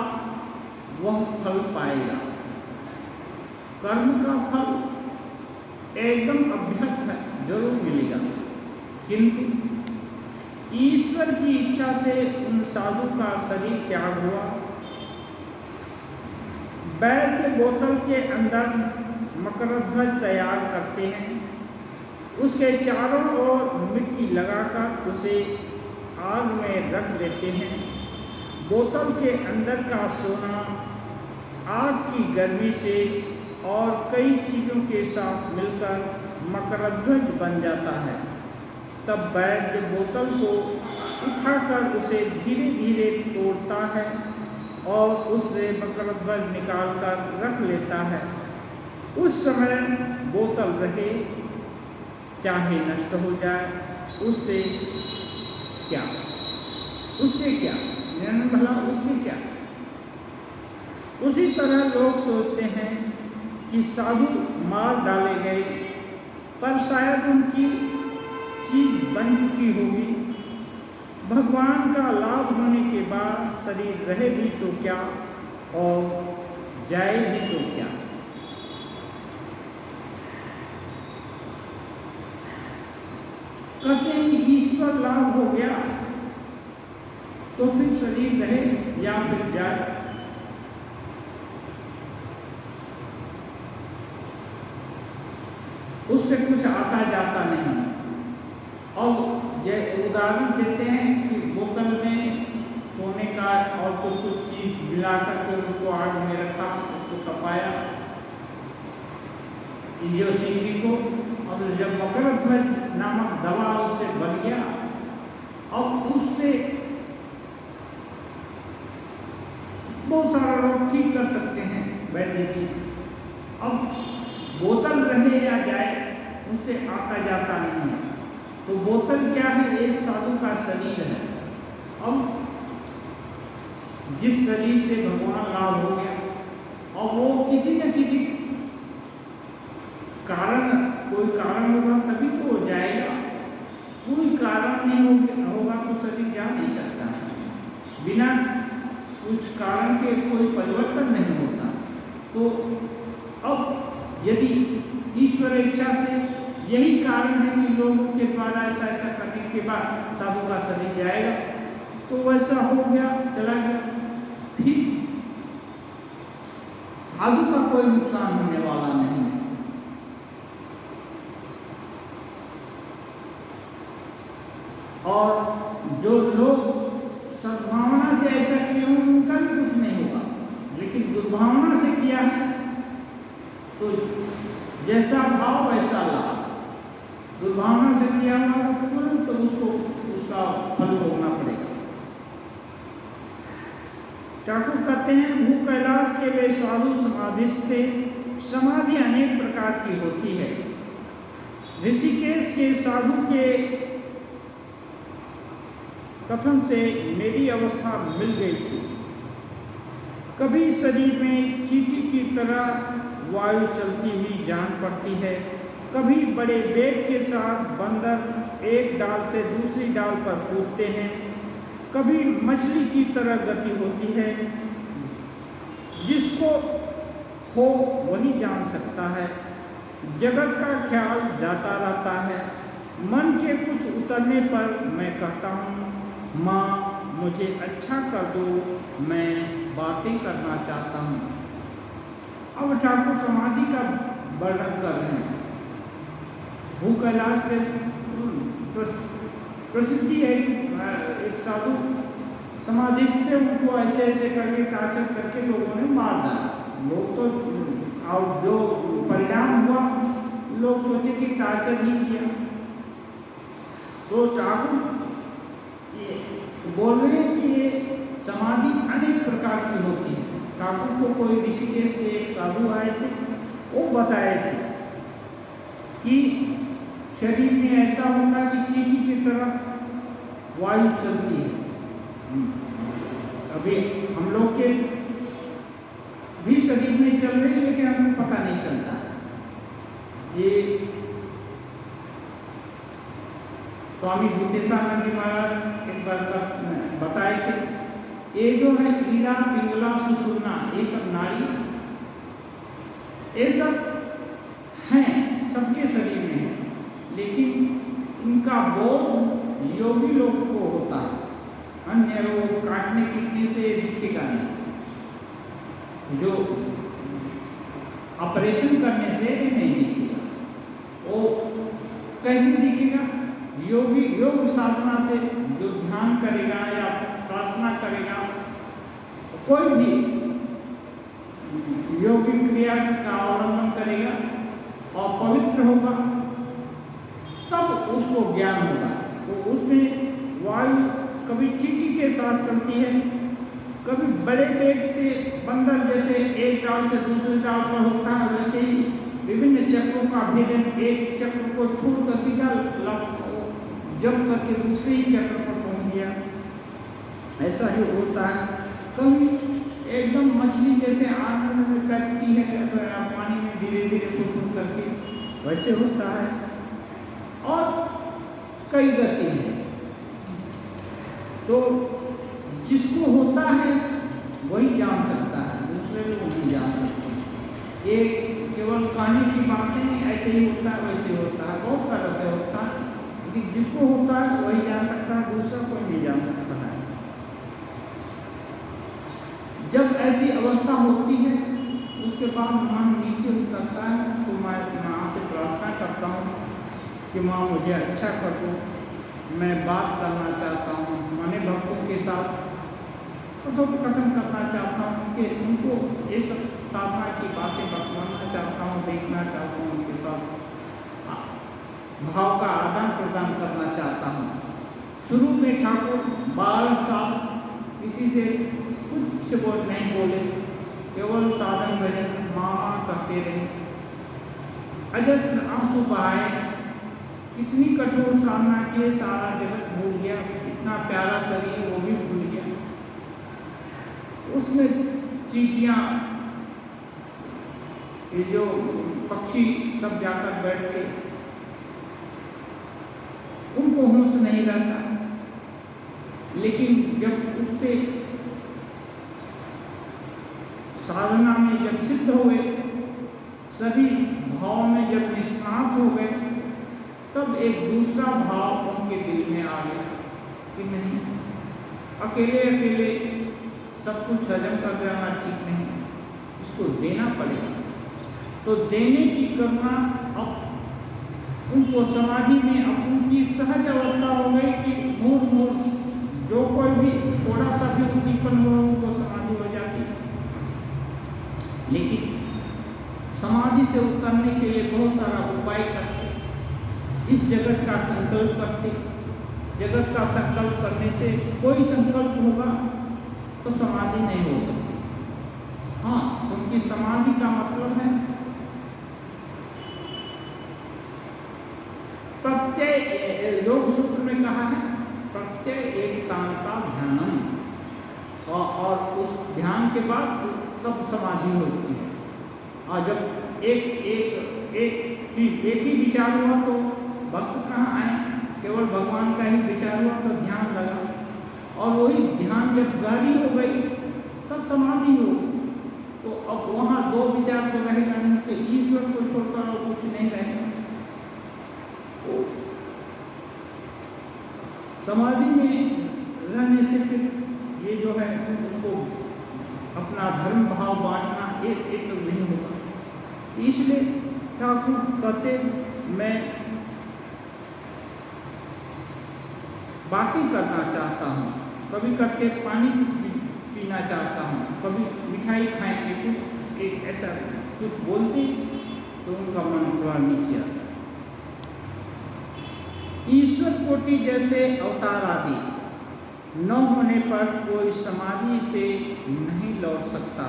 वह फल पाएगा। कर्म का फल एकदम अभ्यर्थ है, जरूर मिलेगा। किंतु ईश्वर की इच्छा से उन साधु का शरीर त्याग हुआ। वैद्य बोतल के अंदर मकरध्वज तैयार करते हैं। उसके चारों ओर मिट्टी लगाकर उसे आग में रख देते हैं। बोतल के अंदर का सोना आग की गर्मी से और कई चीज़ों के साथ मिलकर मकरध्वज बन जाता है। तब वैद्य बोतल को उठाकर उसे धीरे धीरे तोड़ता है और उससे मकरध्वज निकालकर रख लेता है। उस समय बोतल रहे चाहे नष्ट हो जाए, उससे क्या, उससे क्या, भला उससे क्या। उसी तरह लोग सोचते हैं कि साधु मार डाले गए, पर शायद उनकी चीज बन चुकी होगी। भगवान का लाभ होने के बाद शरीर रहे भी तो क्या और जाए भी तो क्या। कहते हैं ईश्वर लाभ हो गया तो फिर शरीर रहे या फिर जाए। उससे कुछ आता जाता नहीं। और उदाहरण देते हैं कि बोतल में सोने का और कुछ चीज मिला करके उसको आग में रखा, उसको तपाया जो शीशी को, और जब मकरध्वज नामक दवा उससे बन गया, अब उससे बहुत सारा लोग ठीक कर सकते हैं वैद्य जी। अब बोतल रहे या जाए उनसे आता जाता नहीं है। तो बोतल क्या है? ये साधु का शरीर है। अब जिस शरीर से भगवान लाभ हो गया, और वो किसी न किसी कारण, कोई कारण होगा तभी तो हो जाएगा। कोई कारण नहीं होगा तो शरीर जा नहीं सकता। बिना उस कारण के कोई परिवर्तन नहीं होता। तो अब यदि ईश्वर इच्छा से यही कारण है कि लोगों के द्वारा ऐसा ऐसा करने के बाद साधु का शरीर जाएगा, तो वैसा हो गया, चला गया, फिर साधु का कोई नुकसान होने वाला नहीं है। और जो लोग सद्भावना से ऐसा किए हों उनका भी कुछ नहीं होगा, लेकिन दुर्भावना से किया है तो जैसा भाव वैसा लाभ। दुर्भावना से किया हुआ तो उसको उसका फल भोगना पड़ेगा। ठाकुर कहते हैं, भू कैलाश के वे साधु समाधिस्थ थे। समाधि अनेक प्रकार की होती है। ऋषिकेश के साधु के कथन से मेरी अवस्था मिल गई थी। कभी शरीर में चींटी की तरह वायु चलती हुई जान पड़ती है, कभी बड़े वेग के साथ बंदर एक डाल से दूसरी डाल पर कूदते हैं, कभी मछली की तरह गति होती है। जिसको हो वही जान सकता है। जगत का ख्याल जाता रहता है। मन के कुछ उतरने पर मैं कहता हूँ, माँ मुझे अच्छा कर दो, मैं बातें करना चाहता हूँ। अब ठाकुर समाधि का वर्णन कर रहे हैं। भू कैलाश के प्रसिद्धि है कि एक साधु समाधि से उनको ऐसे ऐसे करके टार्चर करके लोगों ने मार डाला। लोग तो और जो परिणाम हुआ, लोग सोचे कि टार्चर ही किया। तो ठाकुर बोल रहे हैं कि ये समाधि अनेक प्रकार की होती है। ठाकुर को कोई ऋषिकेश से एक साधु आए थे, वो बताए थे कि शरीर में ऐसा होता है कि चींटी की तरह वायु चलती है। अभी हम लोग के भी शरीर में चल रही है, लेकिन हमको पता नहीं चलता है। ये स्वामी भूतेशानंद जी महाराज एक बार बताए थे, ये जो है ईड़ा, पिंगला, सुषुम्ना, ये सब नाड़ी, ये सब हैं, सबके शरीर में है, लेकिन इनका बोध योगी लोग को होता है। अन्य लोग काटने पीटने से दिखेगा नहीं, जो ऑपरेशन करने से नहीं दिखेगा। वो कैसे दिखेगा? योगी योग साधना से जो ध्यान करेगा या प्रार्थना करेगा, कोई भी योगिक क्रिया का अवलंबन करेगा और पवित्र होगा, तब उसको ज्ञान होगा। तो उसमें वायु कभी चींटी के साथ चलती है, कभी बड़े वेग से बंदर जैसे एक डाल से दूसरे डाल पर होता है, वैसे ही विभिन्न चक्रों का भेदन, एक चक्र को छोड़कर सीधा जब करके दूसरे ही चक्र पर पहुंच गया, ऐसा ही होता है। कभी एकदम मछली जैसे आनंद में तैरती है पानी में धीरे धीरे कुछ करके, वैसे होता है। और कई गति है। तो जिसको होता है वही जान सकता है, दूसरे लोग नहीं जान सकते। ये केवल कहने की बातें नहीं, ऐसे ही होता है, वैसे होता है, बहुत तरह से होता है, लेकिन जिसको होता है वही जान सकता है, दूसरा कोई नहीं जान सकता है। जब ऐसी अवस्था होती है उसके बाद मन नीचे उतरता है, तो मैं माँ से प्रार्थना करता हूँ कि माँ मुझे अच्छा कर दो, मैं बात करना चाहता हूँ, माने भक्तों के साथ कथन करना चाहता हूँ कि उनको ये सब साधना की बातें बतलाना चाहता हूँ, देखना चाहता हूँ, उनके साथ भाव का आदान प्रदान करना चाहता हूँ। शुरू में ठाकुर 12 साल किसी से कुछ नहीं बोले, केवल साधन भजन माँ करते रहे, अजस्र आंसू बहाए, कितनी कठोर साधना किए, सारा जगत भूल गया, इतना प्यारा शरीर वो भी भूल गया। उसमें चींटियाँ, ये जो पक्षी सब जाकर बैठ के, उनको होश नहीं रहता। लेकिन जब उससे साधना में जब सिद्ध हुए, सभी भाव में जब निष्णात हो गए, तब एक दूसरा भाव उनके दिल में आ गया कि नहीं, अकेले अकेले सब कुछ हजम कर जाना ठीक नहीं, इसको देना पड़ेगा। तो देने की करना अब उनको समाधि में अब उनकी सहज अवस्था हो गई कि मूर्ख जो कोई भी थोड़ा सा भी उद्दीपन हो उनको समाधि हो जाती। लेकिन समाधि से उतरने के लिए बहुत सारा उपाय करते, इस जगत का संकल्प करते। जगत का संकल्प करने से कोई संकल्प होगा तो समाधि नहीं हो सकती। हाँ, क्योंकि समाधि का मतलब है प्रत्यय, योग सूत्र में कहा है प्रत्यय एकांता ध्यानम, और उस ध्यान के बाद तब समाधि होती है। और जब एक चीज एक ही विचार हुआ तो भक्त कहाँ आए, केवल भगवान का ही विचार हुआ तो ध्यान लगा, और वही ध्यान जब गहरी हो गई तब समाधि हो। तो अब वहाँ दो विचार तो रहेगा नहीं, तो ईश्वर को छोड़कर और कुछ नहीं रहेगा। तो समाधि में रहने से फिर ये जो है उसको अपना धर्म भाव बांटना एक तो नहीं होगा। इसलिए ठाकुर कहते मैं बातें करना चाहता हूँ, कभी कहते पानी पीना चाहता हूँ, कभी मिठाई खाएंगे, कुछ एक ऐसा कुछ बोलते तो उनका मन थोड़ा नीचे आता। ईश्वर कोटि जैसे अवतार आदि न होने पर कोई समाधि से नहीं लौट सकता।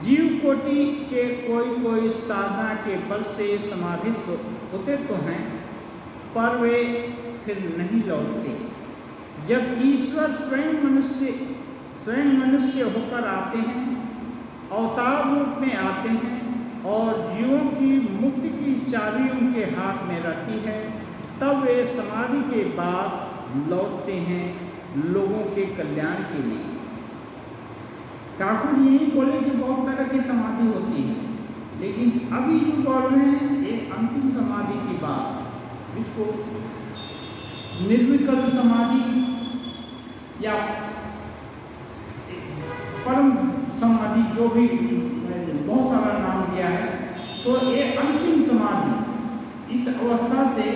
जीव कोटि के कोई साधना के बल से समाधिस्थ होते तो हैं, पर वे फिर नहीं लौटते। जब ईश्वर स्वयं मनुष्य होकर आते हैं, अवतार रूप में आते हैं और जीवों की मुक्ति की चाबी उनके हाथ में रहती है, तब वे समाधि के बाद लौटते हैं लोगों के कल्याण के लिए। ठाकुर यही बोले कि बहुत तरह की समाधि होती है, लेकिन अभी जो बोल रहे हैं एक अंतिम समाधि की बात, इसको निर्विकल्प समाधि या परम समाधि, जो भी बहुत सारा नाम दिया है, तो ये अंतिम समाधि, इस अवस्था से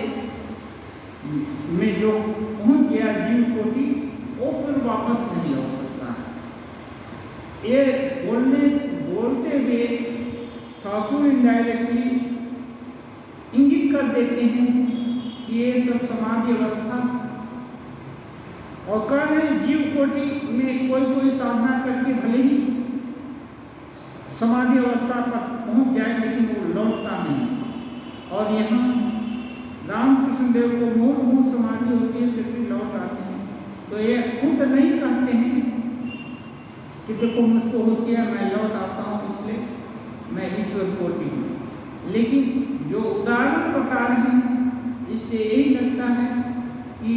में जो पहुंच गया जीव कोटि, वो फिर वापस नहीं लौट सकता है। ये बोलते हुए ठाकुर इनडायरेक्टली इंगित कर देते हैं कि ये सब समाधि अवस्था, और कह रहे जीव कोटि में कोई साधना करके भले ही समाधि अवस्था पर पहुंच जाए, लेकिन वो लौटता नहीं। और यहाँ रामकृष्ण देव को मूल समाधि होती है, फिर भी लौट आते हैं। तो ये खुद नहीं कहते हैं कि देखो मुझको होती है, मैं लौट आता हूँ, इसलिए मैं ईश्वर कोटि हूँ। लेकिन जो उदाहरण बता रहे हैं, इससे यही लगता है कि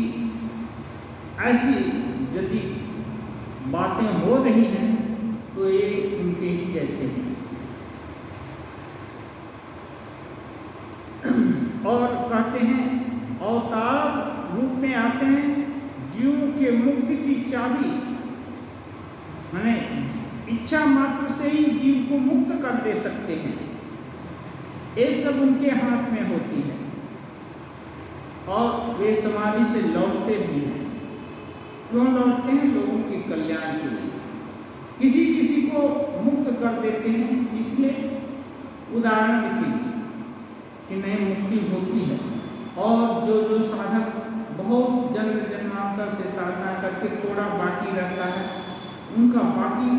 ऐसी यदि बातें हो रही हैं तो ये उनके ही जैसे हैं। और कहते हैं अवतार रूप में आते हैं, जीव के मुक्ति की चाबी, माने इच्छा मात्र से ही जीव को मुक्त कर दे सकते हैं, ये सब उनके हाथ में होती है। और वे समाधि से लौटते भी हैं। क्यों लौटते हैं? लोगों के कल्याण के लिए। किसी को मुक्त कर देते हैं, इसलिए उदाहरण के लिए कि नहीं मुक्ति होती है। और जो साधक बहुत जन्म जन्मांतर से साधना करके थोड़ा बाकी रहता है, उनका बाकी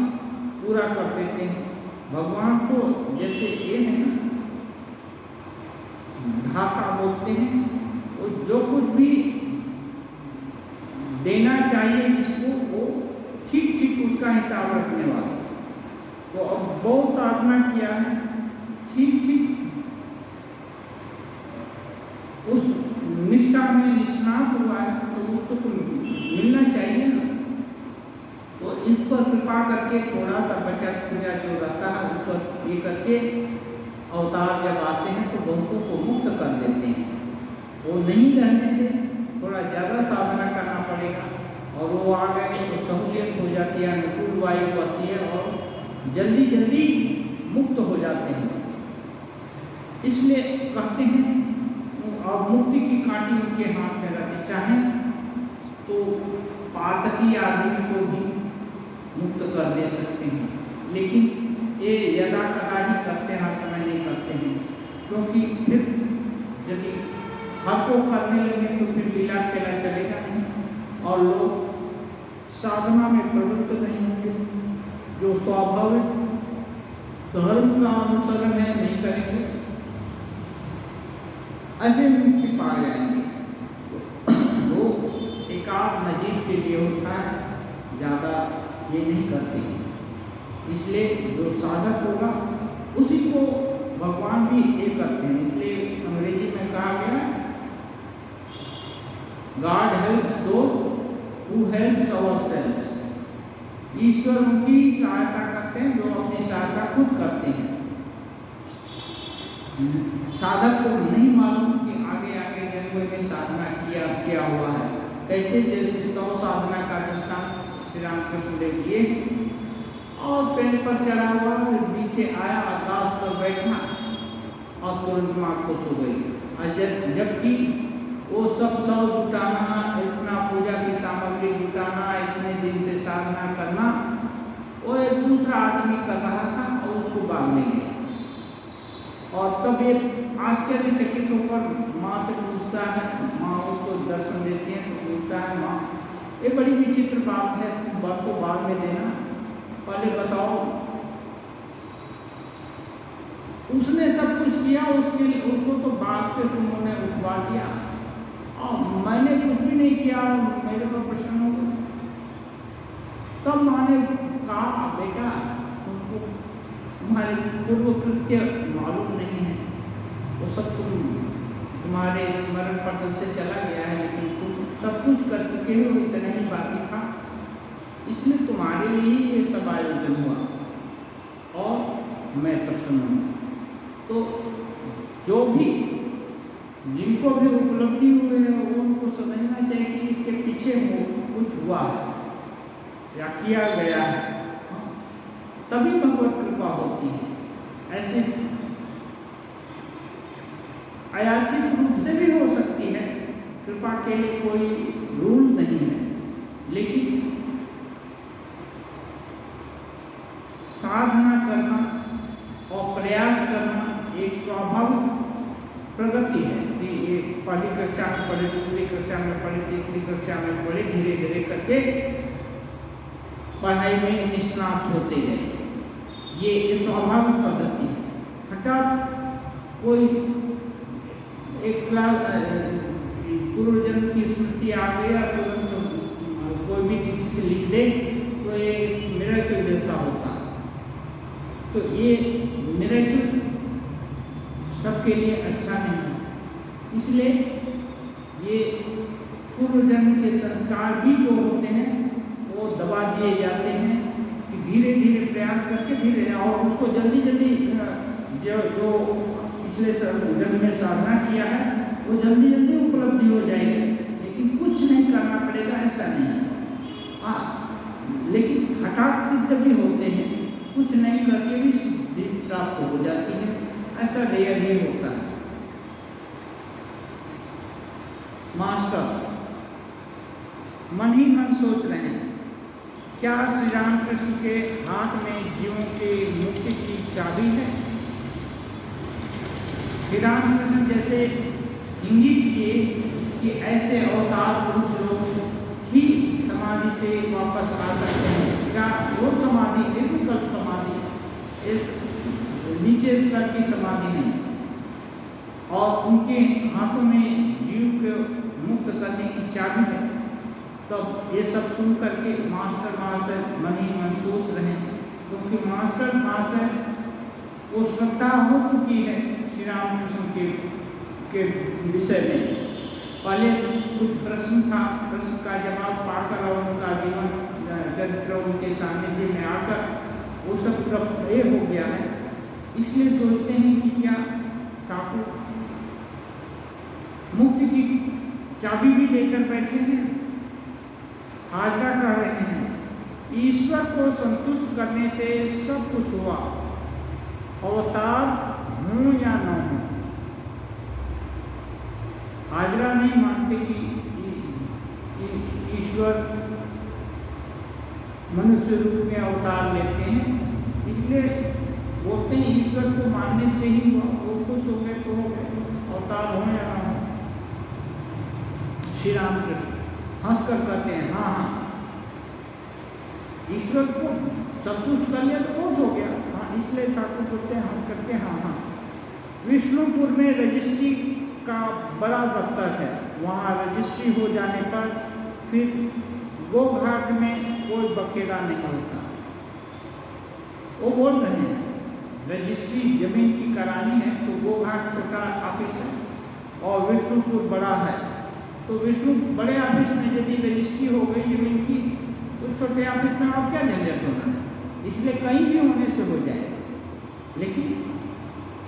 पूरा कर देते हैं। भगवान को जैसे ये है ना, धाता बोलते हैं, वो जो कुछ भी देना चाहिए जिसको, वो ठीक ठीक उसका हिसाब रखने वाले। तो अब बहुत साधना किया है, ठीक उस निष्ठा में निष्णात हुआ है, तो उसको तो मिलना चाहिए ना। तो इस पर कृपा करके थोड़ा सा बचत पूजा जो रहता है उस पर ये करके अवतार जब आते हैं तो बहुतों को मुक्त कर देते हैं। वो नहीं रहने से थोड़ा ज़्यादा साधना करना पड़ेगा, और वो आ गए तो सहूलियत हो जाती है, अनुकूल वायु आती है और जल्दी मुक्त हो जाते हैं। इसलिए कहते हैं और मुक्ति की कांटी उनके हाथ में रहती, चाहे तो पातकी आदमी को भी मुक्त कर दे सकते हैं, लेकिन ये यदा कदा ही करते हैं, हर समय नहीं करते हैं। क्योंकि फिर यदि हर को करने लगे तो फिर लीला खेला चलेगा नहीं, और लोग साधना में प्रवृत्त नहीं होंगे। जो स्वाभाविक धर्म का अनुसरण है नहीं करेंगे, ऐसे मुक्ति पा जाएंगे। वो एकाध नजीर के लिए होता है, ज़्यादा ये नहीं करते। इसलिए जो साधक होगा उसी को भगवान भी ये करते हैं। इसलिए अंग्रेजी में कहा गया, god helps those who helps ourselves. ईश्वर उनकी सहायता करते हैं जो अपनी सहायता खुद करते हैं। साधक को नहीं मालूम कि आगे जन्मों में साधना किया हुआ है। कैसे जैसे 100 साधना का दृष्टांत श्री रामकृष्ण देव दिए, और पेड़ पर चढ़ा हुआ नीचे आया, आकाश पर बैठा और तुरंत माँ खुश हो गई। और जबकि वो सब जुटाना, इतना पूजा की सामग्री जुटाना, इतने दिन से साधना करना, वो एक दूसरा आदमी कर रहा था और उसको भागने गए। और तब ये आश्चर्यचकित होकर माँ से पूछता है, माँ उसको दर्शन देती है तो पूछता है, माँ ये बड़ी विचित्र बात है, बात को बाद में देना, पहले बताओ। उसने सब कुछ किया, उसको तो बाग से तुमने उठवा दिया और मैंने कुछ भी नहीं किया, मेरे पर प्रसन्न हो गए। तब माँ ने कहा, बेटा तुमको तुम्हारे पूर्व कृत्य मालूम नहीं है, वो सब तुम्हारे स्मरण पटल से चला गया है, लेकिन तुम सब कुछ कर चुके हो, इतना ही बाकी था, इसलिए तुम्हारे लिए ही ये सब आयोजन हुआ और मैं प्रसन्न हूँ। तो जो भी जिनको भी उपलब्धि हुए है वो उनको समझना चाहिए कि इसके पीछे कुछ हुआ है या किया गया है, तभी भगवत कृपा होती है। ऐसे अयाचित रूप से भी हो सकती है, कृपा के लिए कोई रूल नहीं है, लेकिन साधना करना और प्रयास करना एक स्वाभाविक प्रगति है कि ये पहली कक्षा में पढ़े, दूसरी कक्षा में पढ़े, तीसरी कक्षा में पढ़े, धीरे धीरे करके पढ़ाई में निष्णात होते गए। ये स्वाभाविक पद्धति है। हठात कोई एक पूर्व जन्म की स्मृति आ गई और तुरंत कोई भी किसी से लिख दे तो ये मिरेकल जैसा होता है। तो ये मिरेकल सबके लिए अच्छा नहीं है, इसलिए ये पूर्व जन्म के संस्कार भी जो होते हैं वो दबा दिए जाते हैं कि धीरे धीरे प्रयास करके धीरे, और उसको जल्दी जो पिछले जन्म में साधना किया है वो जल्दी उपलब्धि हो जाएगी, लेकिन कुछ नहीं करना पड़ेगा ऐसा नहीं। हाँ, लेकिन हठात सिद्ध भी होते हैं, कुछ नहीं करके भी सिद्धि प्राप्त हो जाती है, ऐसा रेयर ही होता है। मास्टर मन ही मन सोच रहे हैं, क्या श्री रामकृष्ण के हाथ में जीवों के मुक्ति की चाबी है? श्री रामकृष्ण जैसे इंगित किए कि ऐसे अवतार पुरुष लोग ही समाधि से वापस आ सकते हैं। क्या वो समाधि एक विकल्प समाधि, एक नीचे स्तर की समाधि नहीं, और उनके हाथों में जीव को मुक्त करने की चाबी है। तब ये सब सुन करके मास्टर महाशय मन ही मन सोच रहे हैं, क्योंकि मास्टर महाशय को श्रद्धा हो चुकी है श्री रामकृष्ण के विषय में। पहले कुछ प्रश्न था, प्रश्न का जवाब पाकर और उनका जीवन चरित्र उनके सानिध्य में आकर वो सब ये हो गया है। इसलिए सोचते हैं कि क्या ठाकुर मुक्ति की चाबी भी लेकर बैठे हैं। हाजरा कह रहे हैं ईश्वर को संतुष्ट करने से सब कुछ हुआ, अवतार हूं या न हूं। हाजरा नहीं मानते कि ईश्वर मनुष्य रूप में अवतार लेते हैं, इसलिए बोलते हैं ईश्वर को मानने से ही वो खुश हो गए तो हो गए, अवतार हो या ना हो। श्री रामकृष्ण हंसकर कहते हैं हाँ हाँ, ईश्वर को संतुष्ट कर लिया तो बहुत हो गया। हाँ, इसलिए ठाकुर बोलते हैं हंस करके हाँ हाँ। विष्णुपुर में रजिस्ट्री का बड़ा दफ्तर है, वहाँ रजिस्ट्री हो जाने पर फिर गोघाट में कोई बखेड़ा नहीं होता। वो बोल रहे हैं रजिस्ट्री जमीन की करानी है तो गोघाट छोटा ऑफिस है और विष्णुपुर बड़ा है, तो विष्णु बड़े ऑफिस में यदि रजिस्ट्री हो गई जमीन की तो छोटे ऑफिस में और क्या झंझट होना है, इसलिए कहीं भी होने से हो जाए। लेकिन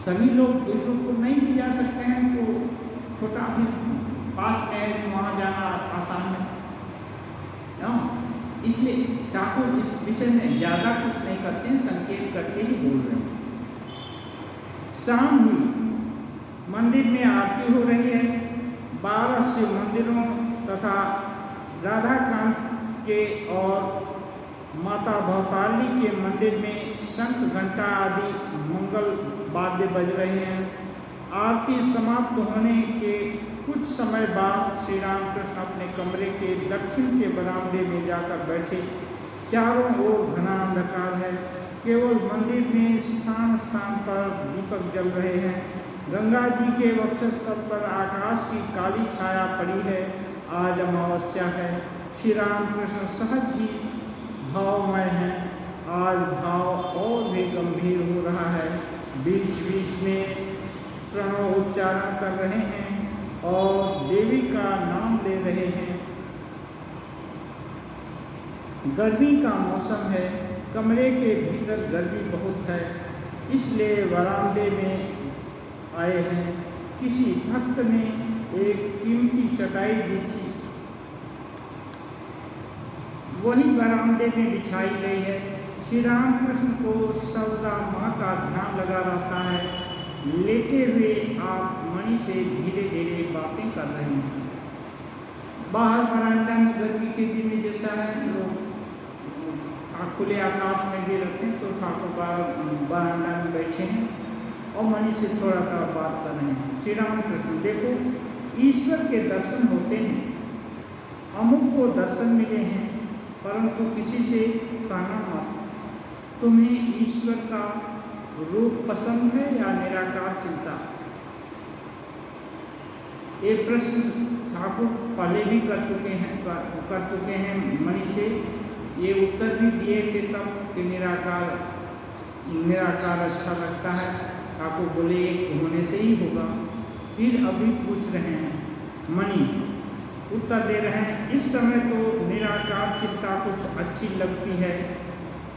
सभी लोग विष्णुपुर नहीं भी जा सकते हैं तो छोटा ऑफिस पास में है, वहाँ जाना आसान है। इसलिए ठाकुर इस विषय में ज़्यादा कुछ नहीं करते हैं, संकेत करके ही बोल रहे हैं। शाम हुई, मंदिर में आरती हो रही है। 12 शिव मंदिरों तथा राधाकांत के और माता भवताली के मंदिर में शंख घंटा आदि मंगल वाद्य बज रहे हैं। आरती समाप्त होने के कुछ समय बाद श्री रामकृष्ण अपने कमरे के दक्षिण के बरामदे में जाकर बैठे। चारों ओर घना अंधकार है, केवल मंदिर में स्थान स्थान पर दीपक जल रहे हैं। गंगा जी के वक्षस्थल पर आकाश की काली छाया पड़ी है। आज अमावस्या है। श्री रामकृष्ण सहज ही भावमय है। आज भाव और भी गंभीर हो रहा है। बीच बीच में प्रणव उच्चारण कर रहे हैं और देवी का नाम ले रहे हैं। गर्मी का मौसम है, कमरे के भीतर गर्मी बहुत है, इसलिए बरामदे में आए हैं। किसी भक्त ने एक कीमती चटाई दी थी, वही बरामदे में बिछाई गई है। श्री रामकृष्ण को सर्वदा माँ का ध्यान लगा रहता है। लेटे हुए आप मणि से धीरे धीरे बातें कर रहे हैं। बाहर बरामदा में गर्मी के दिन जैसा है, लोग खुले आकाश में भी रखें तो ठाकुर बरामदा में बैठे हैं और मणि से थोड़ा सा बात कर रहे हैं। श्री रामकृष्ण देखो, ईश्वर के दर्शन होते हैं, अमुक को दर्शन मिले हैं, परंतु किसी से कहना मत तुम्हें ईश्वर का रूप पसंद है या निराकार चिंता। ये प्रश्न ठाकुर पहले भी कर चुके हैं मणि से। ये उत्तर भी दिए थे तब कि निराकार अच्छा लगता है। ठाकुर बोले एक होने से ही होगा। फिर अभी पूछ रहे हैं, मणि उत्तर दे रहे हैं, इस समय तो निराकार चिंता कुछ अच्छी लगती है,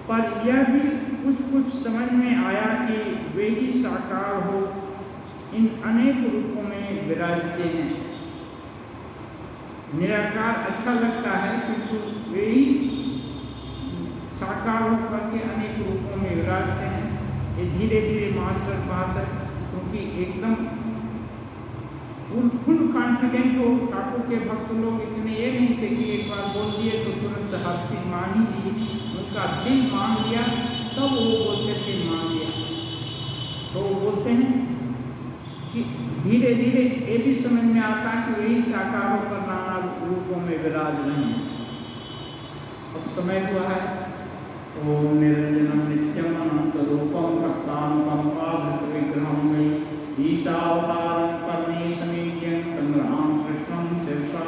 पर यह भी कुछ समझ में आया कि वे ही साकार हो इन अनेक रूपों में विराजते हैं। निराकार अच्छा लगता है क्योंकि वे ही साकार होकर के अनेक रूपों में विराजते हैं। ये धीरे धीरे मास्टर पास है, क्योंकि एकदम फुल कॉन्फिडेंट हो। ठाकुर के भक्त लोग इतने ये नहीं थे कि एक बार बोल दिए तो तुरंत हर चीज मान ही ली। उनका दिल मान लिया तब वो बोलते थे मान लिया। तो वो बोलते हैं कि धीरे धीरे ये भी समझ में आता है कि वही साकार होकर नाना रूपों में विराज रहे हैं। अब समय हुआ है। ओम निरंजनम नित्यम अनंत रूपम भक्तानुकंपाधृत विग्रहं वै ईशावतारं परमेशमीड्यं तं रामकृष्णं शिरसा